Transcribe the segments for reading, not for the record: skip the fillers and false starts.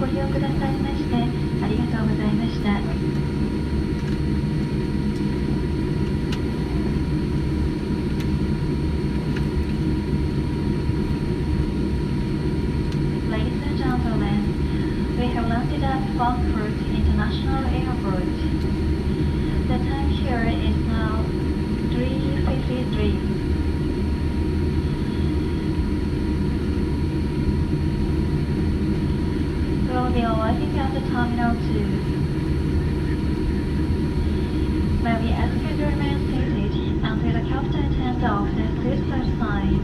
ご利用くださいましてありがとうございました。Ladies and gentlemen, we have landed at Frankfurt International Airport. The time here is now 3:53. We will be arriving at the Terminal 2. May we ask you to remain seated until the captain turns off the seatbelt sign.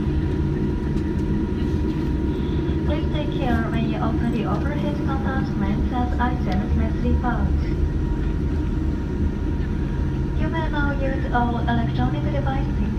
Please take care when you open the overhead compartments as items may slip out. You may now use all electronic devices